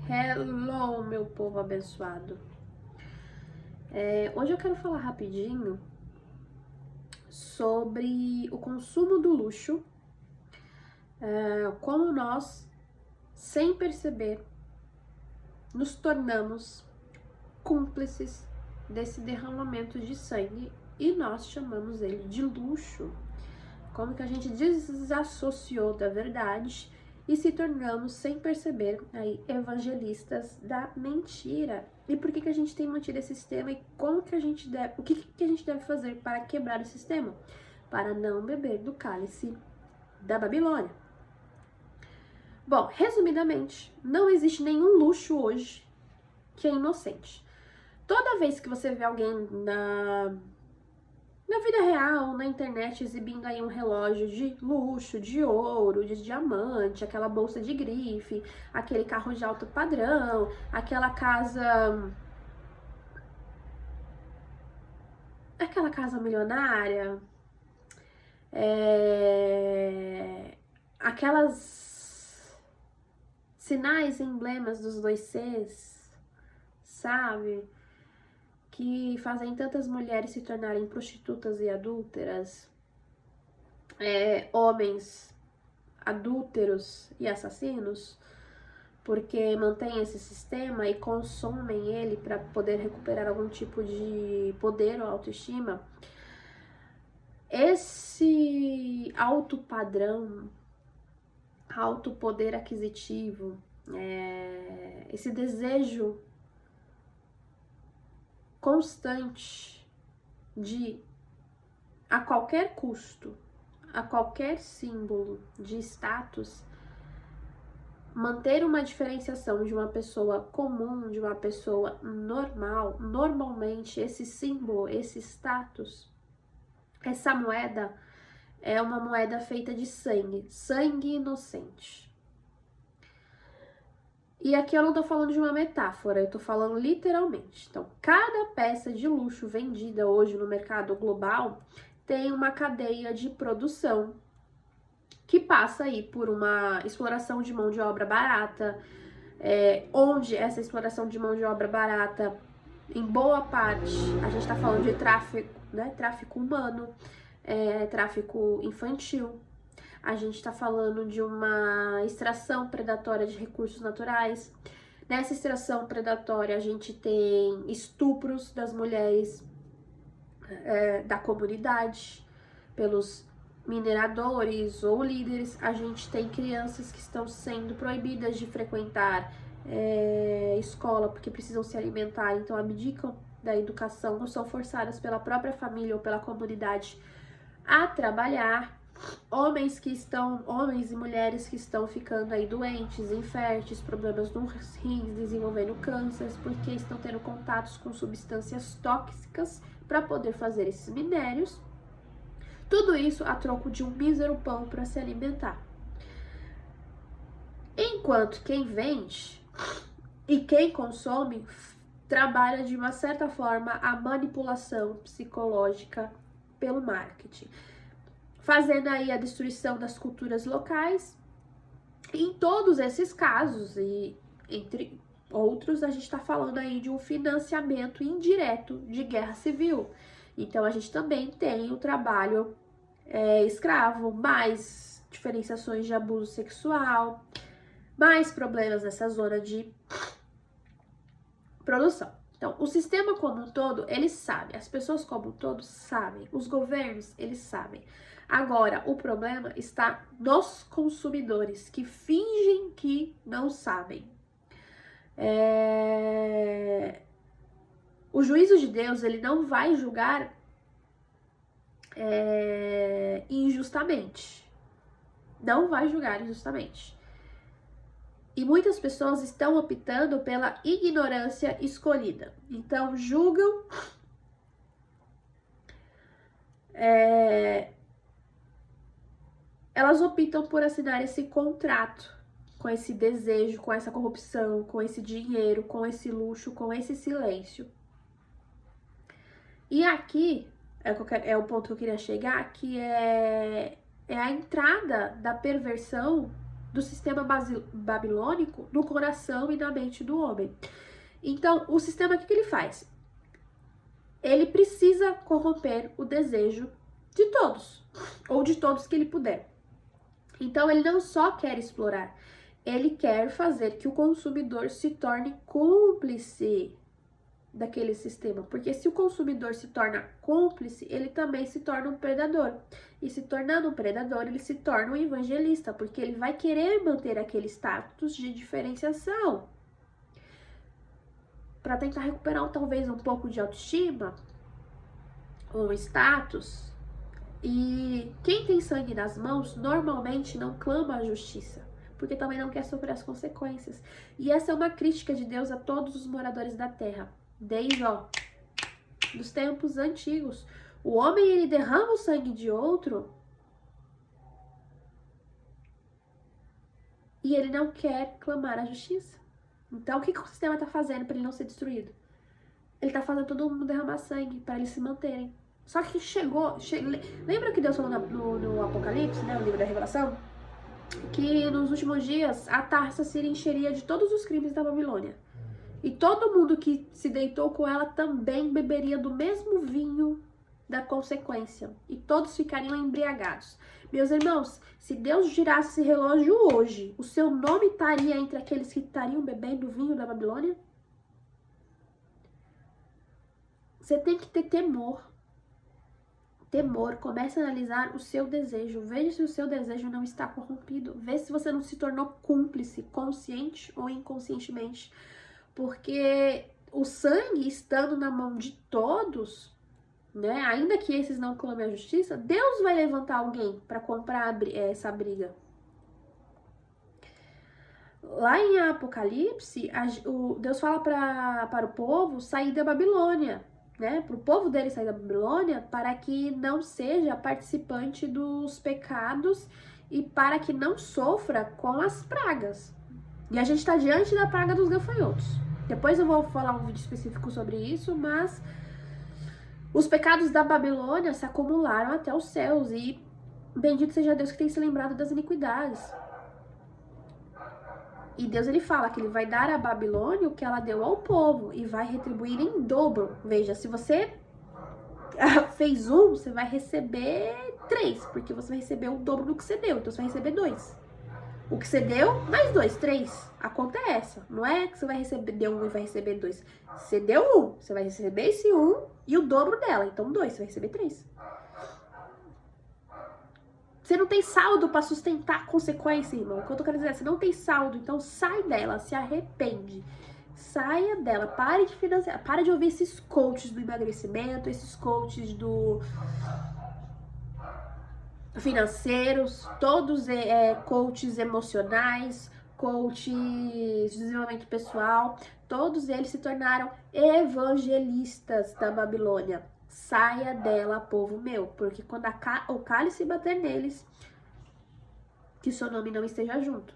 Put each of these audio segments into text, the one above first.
Hello, meu povo abençoado. Hoje eu quero falar rapidinho sobre o consumo do luxo, como nós, sem perceber, nos tornamos cúmplices desse derramamento de sangue e nós chamamos ele de luxo. Como que a gente desassociou da verdade e se tornamos, sem perceber, aí, evangelistas da mentira. E por que a gente tem mantido esse sistema e como que a gente deve, o que a gente deve fazer para quebrar esse sistema? Para não beber do cálice da Babilônia. Bom, resumidamente, não existe nenhum luxo hoje que é inocente. Toda vez que você vê alguém na vida real, na internet, exibindo aí um relógio de luxo, de ouro, de diamante, aquela bolsa de grife, aquele carro de alto padrão, aquela casa milionária, aquelas sinais e emblemas dos 2 Cs, sabe? Que fazem tantas mulheres se tornarem prostitutas e adúlteras, homens adúlteros e assassinos, porque mantêm esse sistema e consomem ele para poder recuperar algum tipo de poder ou autoestima. Esse alto padrão, alto poder aquisitivo, esse desejo constante de, a qualquer custo, a qualquer símbolo de status, manter uma diferenciação de uma pessoa comum, de uma pessoa normal. Normalmente esse símbolo, esse status, essa moeda é uma moeda feita de sangue inocente. E aqui eu não tô falando de uma metáfora, eu tô falando literalmente. Então, cada peça de luxo vendida hoje no mercado global tem uma cadeia de produção que passa aí por uma exploração de mão de obra barata, onde essa exploração de mão de obra barata, em boa parte, a gente tá falando de tráfico, né? Tráfico humano, tráfico infantil. A gente está falando de uma extração predatória de recursos naturais. Nessa extração predatória, a gente tem estupros das mulheres da comunidade pelos mineradores ou líderes. A gente tem crianças que estão sendo proibidas de frequentar escola porque precisam se alimentar, então abdicam da educação ou são forçadas pela própria família ou pela comunidade a trabalhar. Homens e mulheres que estão ficando aí doentes, inférteis, problemas nos rins, desenvolvendo cânceres, porque estão tendo contatos com substâncias tóxicas para poder fazer esses minérios. Tudo isso a troco de um mísero pão para se alimentar. Enquanto quem vende e quem consome trabalha de uma certa forma a manipulação psicológica pelo marketing, fazendo aí a destruição das culturas locais. Em todos esses casos, e entre outros, a gente está falando aí de um financiamento indireto de guerra civil. Então, a gente também tem o trabalho escravo, mais diferenciações de abuso sexual, mais problemas nessa zona de produção. Então, o sistema como um todo, ele sabe, as pessoas como um todo sabem, os governos, eles sabem. Agora, o problema está nos consumidores, que fingem que não sabem. O juízo de Deus, ele não vai julgar injustamente. Não vai julgar injustamente. E muitas pessoas estão optando pela ignorância escolhida. Então, julgam elas optam por assinar esse contrato com esse desejo, com essa corrupção, com esse dinheiro, com esse luxo, com esse silêncio. E aqui é o ponto que eu queria chegar, que é a entrada da perversão do sistema babilônico no coração e na mente do homem. Então, o sistema, o que ele faz? Ele precisa corromper o desejo de todos, ou de todos que ele puder. Então, ele não só quer explorar, ele quer fazer que o consumidor se torne cúmplice daquele sistema. Porque se o consumidor se torna cúmplice, ele também se torna um predador. E se tornando um predador, ele se torna um evangelista, porque ele vai querer manter aquele status de diferenciação. Para tentar recuperar talvez um pouco de autoestima, ou status. E quem tem sangue nas mãos, normalmente não clama a justiça, porque também não quer sofrer as consequências. E essa é uma crítica de Deus a todos os moradores da terra. Desde, dos tempos antigos. O homem, ele derrama o sangue de outro e ele não quer clamar a justiça. Então, o que o sistema está fazendo para ele não ser destruído? Ele está fazendo todo mundo derramar sangue para eles se manterem. Só que lembra que Deus falou no Apocalipse, né, o livro da Revelação? Que nos últimos dias a taça se encheria de todos os crimes da Babilônia. E todo mundo que se deitou com ela também beberia do mesmo vinho da consequência. E todos ficariam embriagados. Meus irmãos, se Deus girasse esse relógio hoje, o seu nome estaria entre aqueles que estariam bebendo o vinho da Babilônia? Você tem que ter temor. Temor, comece a analisar o seu desejo. Veja se o seu desejo não está corrompido. Veja se você não se tornou cúmplice, consciente ou inconscientemente. Porque o sangue estando na mão de todos, né, ainda que esses não clamem a justiça, Deus vai levantar alguém para comprar essa briga. Lá em Apocalipse, Deus fala para o povo sair da Babilônia, né, para o povo dele sair da Babilônia, para que não seja participante dos pecados e para que não sofra com as pragas. E a gente está diante da praga dos gafanhotos. Depois eu vou falar um vídeo específico sobre isso, mas os pecados da Babilônia se acumularam até os céus e bendito seja Deus que tem se lembrado das iniquidades. E Deus, ele fala que ele vai dar à Babilônia o que ela deu ao povo e vai retribuir em dobro. Veja, se você fez um, você vai receber 3, porque você vai receber o dobro do que você deu, então você vai receber 2. O que você deu, mais 2, 3. A conta é essa. Não é que você vai receber, deu 1 e vai receber 2. Você deu 1, você vai receber esse 1 e o dobro dela. Então 2, você vai receber 3. Você não tem saldo para sustentar a consequência, irmão. O que eu tô querendo dizer é, você não tem saldo, então sai dela, se arrepende. Saia dela, pare de financiar, pare de ouvir esses coaches do emagrecimento, esses coaches do financeiros, todos coaches emocionais, coaches de desenvolvimento pessoal, todos eles se tornaram evangelistas da Babilônia. Saia dela, povo meu, porque quando o cálice bater neles, que seu nome não esteja junto.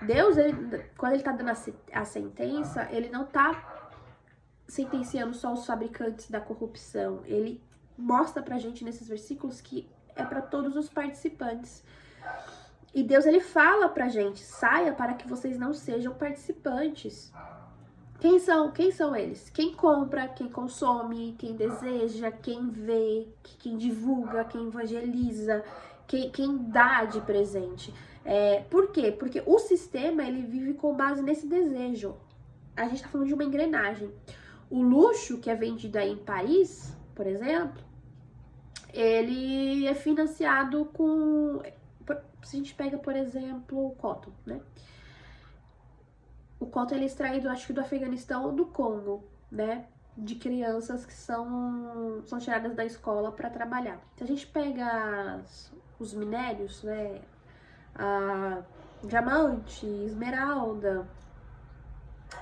Deus, quando ele tá dando a sentença, ele não tá sentenciando só os fabricantes da corrupção, ele mostra pra gente nesses versículos que é para todos os participantes. E Deus, ele fala pra gente, saia para que vocês não sejam participantes. Quem são eles? Quem compra, quem consome, quem deseja, quem vê, quem divulga, quem evangeliza, quem dá de presente. Por quê? Porque o sistema, ele vive com base nesse desejo. A gente tá falando de uma engrenagem. O luxo que é vendido aí em Paris, por exemplo, ele é financiado com... Se a gente pega, por exemplo, o cotton, né? O cotton, ele é extraído, acho que do Afeganistão ou do Congo, né? De crianças que são tiradas da escola para trabalhar. Se a gente pega os minérios, né? Diamante, esmeralda,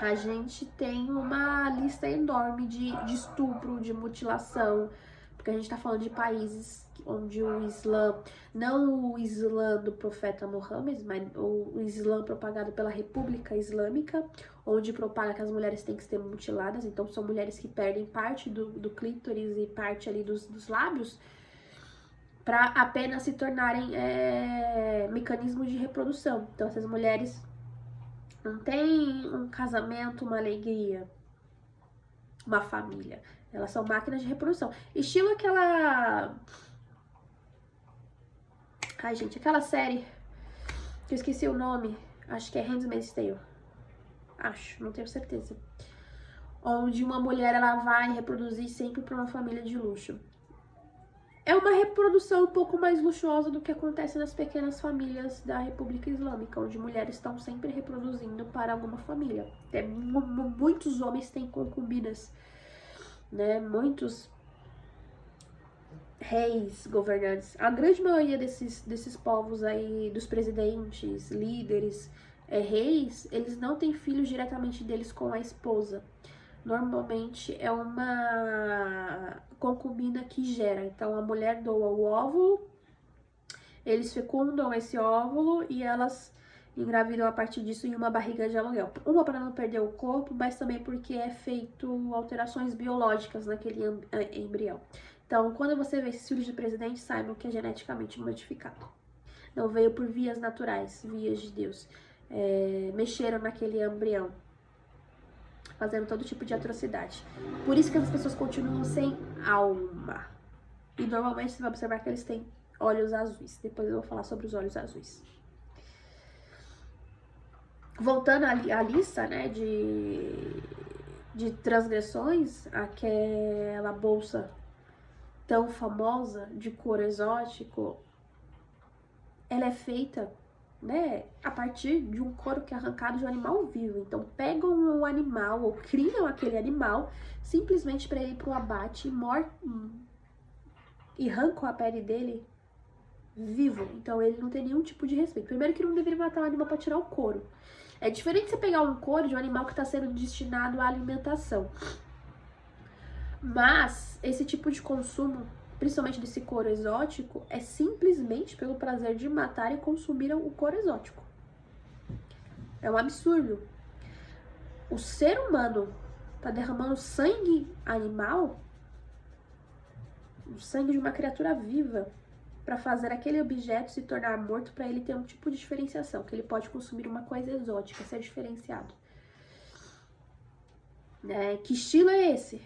a gente tem uma lista enorme de estupro, de mutilação, porque a gente tá falando de países onde o Islã, não o Islã do profeta Muhammad, mas o Islã propagado pela República Islâmica, onde propaga que as mulheres têm que ser mutiladas, então são mulheres que perdem parte do clítoris e parte ali dos lábios, para apenas se tornarem mecanismos de reprodução. Então, essas mulheres não têm um casamento, uma alegria, uma família. Elas são máquinas de reprodução. Estilo aquela... Ai, gente, aquela série que eu esqueci o nome. Acho que é Handmaid's Tale. Acho, não tenho certeza. Onde uma mulher, ela vai reproduzir sempre para uma família de luxo. É uma reprodução um pouco mais luxuosa do que acontece nas pequenas famílias da República Islâmica, onde mulheres estão sempre reproduzindo para alguma família. Muitos homens têm concubinas, né? Muitos reis, governantes. A grande maioria desses povos aí, dos presidentes, líderes, reis, eles não têm filhos diretamente deles com a esposa. Normalmente é uma concubina que gera. Então a mulher doa o óvulo, eles fecundam esse óvulo e elas engravidam a partir disso em uma barriga de aluguel. Uma para não perder o corpo, mas também porque é feito alterações biológicas naquele embrião. Então, quando você vê esses filhos de presidente, saibam que é geneticamente modificado. Não veio por vias naturais, vias de Deus. Mexeram naquele embrião, fazendo todo tipo de atrocidade. Por isso que as pessoas continuam sem alma. E normalmente você vai observar que eles têm olhos azuis. Depois eu vou falar sobre os olhos azuis. Voltando à lista, né, de transgressões, aquela bolsa tão famosa de couro exótico, ela é feita, né, a partir de um couro que é arrancado de um animal vivo. Então pegam um animal ou criam aquele animal simplesmente para ele ir para o abate e arrancam a pele dele vivo. Então ele não tem nenhum tipo de respeito. Primeiro que não deveria matar um animal para tirar o couro. É diferente você pegar um couro de um animal que está sendo destinado à alimentação. Mas esse tipo de consumo, principalmente desse couro exótico, é simplesmente pelo prazer de matar e consumir o couro exótico. É um absurdo. O ser humano tá derramando sangue animal, o sangue de uma criatura viva, para fazer aquele objeto se tornar morto, para ele ter um tipo de diferenciação, que ele pode consumir uma coisa exótica, ser diferenciado. Que estilo é esse?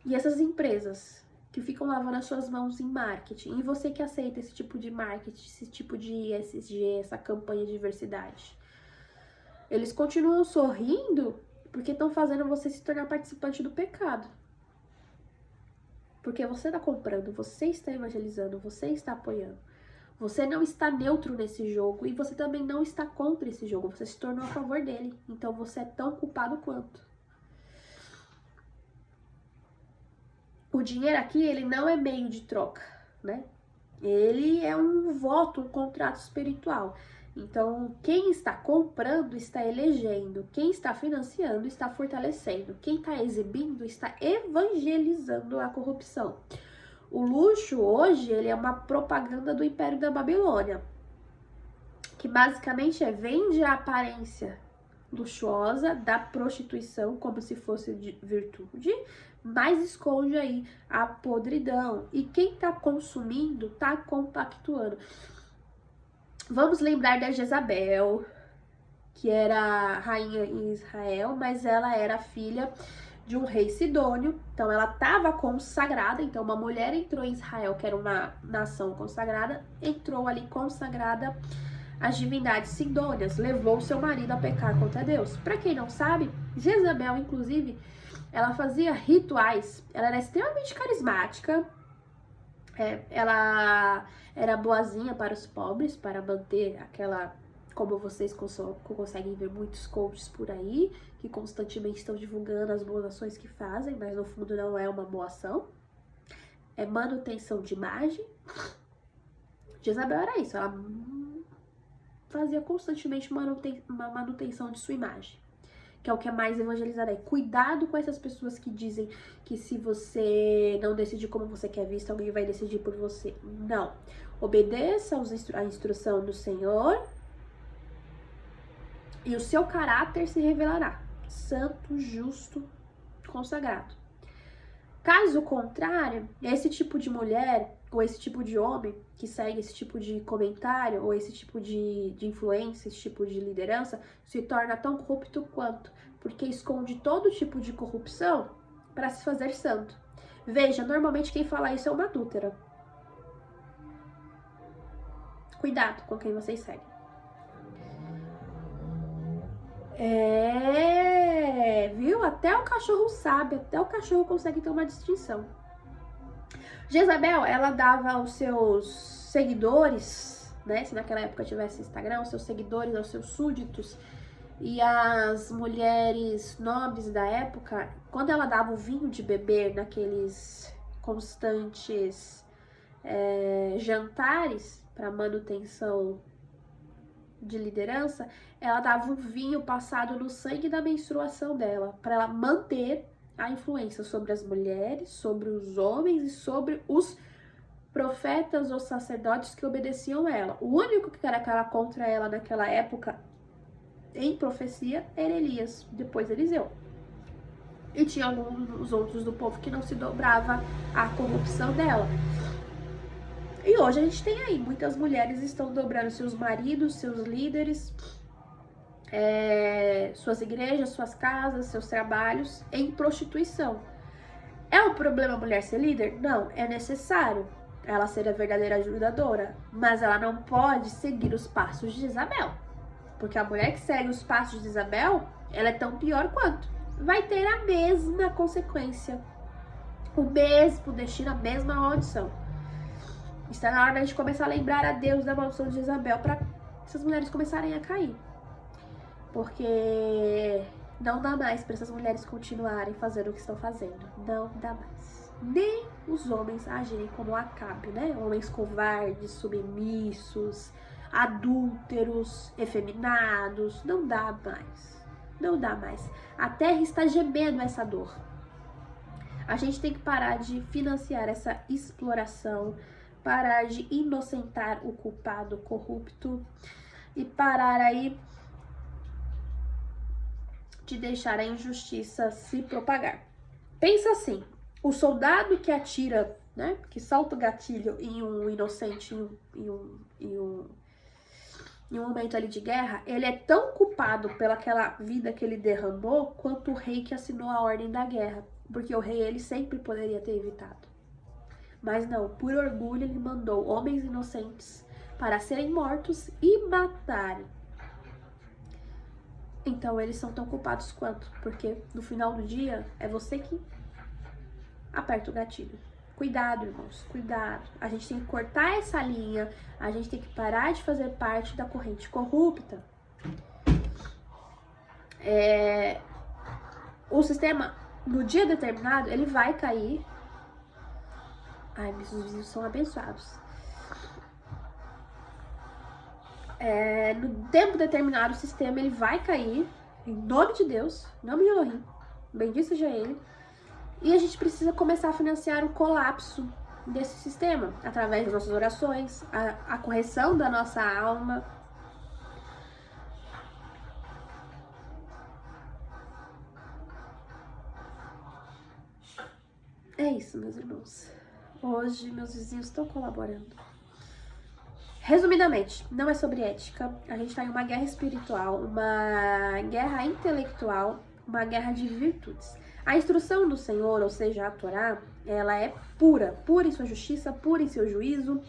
E essas empresas que ficam lavando as suas mãos em marketing, e você que aceita esse tipo de marketing, esse tipo de ESG, essa campanha de diversidade, eles continuam sorrindo porque estão fazendo você se tornar participante do pecado. Porque você está comprando, você está evangelizando, você está apoiando. Você não está neutro nesse jogo e você também não está contra esse jogo. Você se tornou a favor dele. Então você é tão culpado quanto. O dinheiro aqui, ele não é meio de troca, né? Ele é um voto, um contrato espiritual. Então, quem está comprando está elegendo, quem está financiando está fortalecendo, quem está exibindo está evangelizando a corrupção. O luxo hoje, ele é uma propaganda do Império da Babilônia, que basicamente vende a aparência luxuosa da prostituição como se fosse de virtude, mas esconde aí a podridão. E quem está consumindo está compactuando. Vamos lembrar da Jezabel, que era rainha em Israel, mas ela era filha de um rei sidônio. Então ela estava consagrada. Então uma mulher entrou em Israel, que era uma nação consagrada, entrou ali consagrada às divindades sidônias, levou seu marido a pecar contra Deus. Para quem não sabe, Jezabel, inclusive, ela fazia rituais. Ela era extremamente carismática. Ela era boazinha para os pobres, para manter aquela, como vocês conseguem ver muitos coaches por aí, que constantemente estão divulgando as boas ações que fazem, mas no fundo não é uma boa ação. É manutenção de imagem. Jezabel era isso, ela fazia constantemente uma manutenção de sua imagem, que é o que é mais evangelizado aí. Cuidado com essas pessoas que dizem que se você não decidir como você quer visto, alguém vai decidir por você. Não. Obedeça a instrução do Senhor e o seu caráter se revelará. Santo, justo, consagrado. Caso contrário, esse tipo de mulher, ou esse tipo de homem que segue esse tipo de comentário, ou esse tipo de influência, esse tipo de liderança, se torna tão corrupto quanto, porque esconde todo tipo de corrupção para se fazer santo. Veja, normalmente quem fala isso é uma adúltera. Cuidado com quem vocês seguem. Viu? Até o cachorro sabe, até o cachorro consegue ter uma distinção. Jezabel, ela dava aos seus seguidores, né? Se naquela época tivesse Instagram, aos seus seguidores, aos seus súditos e as mulheres nobres da época, quando ela dava o vinho de beber naqueles constantes jantares para manutenção de liderança, ela dava um vinho passado no sangue da menstruação dela, para ela manter a influência sobre as mulheres, sobre os homens e sobre os profetas ou sacerdotes que obedeciam a ela. O único que era contra ela naquela época, em profecia, era Elias, depois Eliseu. E tinha alguns outros do povo que não se dobrava à corrupção dela. E hoje a gente tem aí, muitas mulheres estão dobrando seus maridos, seus líderes, suas igrejas, suas casas, seus trabalhos em prostituição. É um problema a mulher ser líder? Não, é necessário ela ser a verdadeira ajudadora, mas ela não pode seguir os passos de Isabel, porque a mulher que segue os passos de Isabel, ela é tão pior quanto. Vai ter a mesma consequência, o mesmo destino, a mesma maldição. Está na hora da gente começar a lembrar a Deus da maldição de Isabel para essas mulheres começarem a cair. Porque não dá mais para essas mulheres continuarem fazendo o que estão fazendo. Não dá mais. Nem os homens agirem como Acabe, né? Homens covardes, submissos, adúlteros, efeminados. Não dá mais. Não dá mais. A terra está gemendo essa dor. A gente tem que parar de financiar essa exploração, parar de inocentar o culpado corrupto e parar aí de deixar a injustiça se propagar. Pensa assim, o soldado que atira, né, que solta o gatilho em um inocente, em um momento ali de guerra, ele é tão culpado pelaquela vida que ele derramou quanto o rei que assinou a ordem da guerra, porque o rei ele sempre poderia ter evitado. Mas não, por orgulho ele mandou homens inocentes para serem mortos e matarem. Então eles são tão culpados quanto, porque no final do dia é você que aperta o gatilho. Cuidado, irmãos, cuidado. A gente tem que cortar essa linha, a gente tem que parar de fazer parte da corrente corrupta. O sistema, no dia determinado, ele vai cair. Ai, meus vizinhos são abençoados. No tempo determinado, o sistema ele vai cair, em nome de Deus, em nome de Elohim, bendito seja ele. E a gente precisa começar a financiar o colapso desse sistema, através das nossas orações, a correção da nossa alma. É isso, meus irmãos. Hoje, meus vizinhos estão colaborando. Resumidamente, não é sobre ética. A gente está em uma guerra espiritual, uma guerra intelectual, uma guerra de virtudes. A instrução do Senhor, ou seja, a Torá, ela é pura em sua justiça, pura em seu juízo.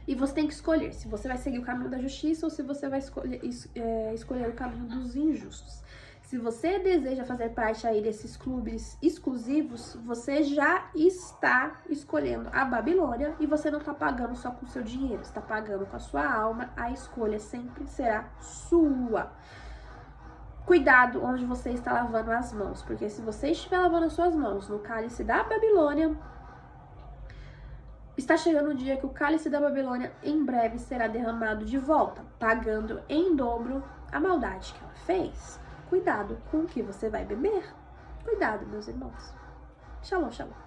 E você tem que escolher se você vai seguir o caminho da justiça ou se você vai escolher o caminho dos injustos. Se você deseja fazer parte aí desses clubes exclusivos, você já está escolhendo a Babilônia e você não está pagando só com o seu dinheiro, está pagando com a sua alma, a escolha sempre será sua. Cuidado onde você está lavando as mãos, porque se você estiver lavando as suas mãos no cálice da Babilônia, está chegando o dia que o cálice da Babilônia em breve será derramado de volta, pagando em dobro a maldade que ela fez. Cuidado com o que você vai beber. Cuidado, meus irmãos. Shalom, shalom.